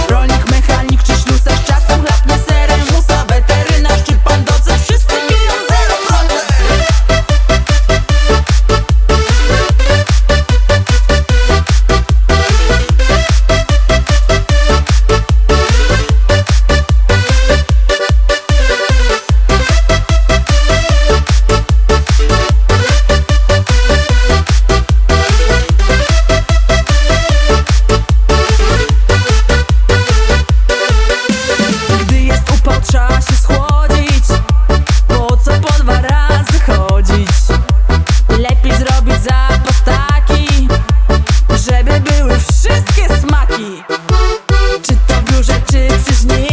Rolnik, mechanik czy ślusarz, czasem chlapnie serem musa, weterynarz czy pan docent, wszyscy piją 0%. Trzeba się schłodzić, po co po 2 razy chodzić? Lepiej zrobić zapas taki, żeby były wszystkie smaki. Czy to w biurze, czy przy żniwie,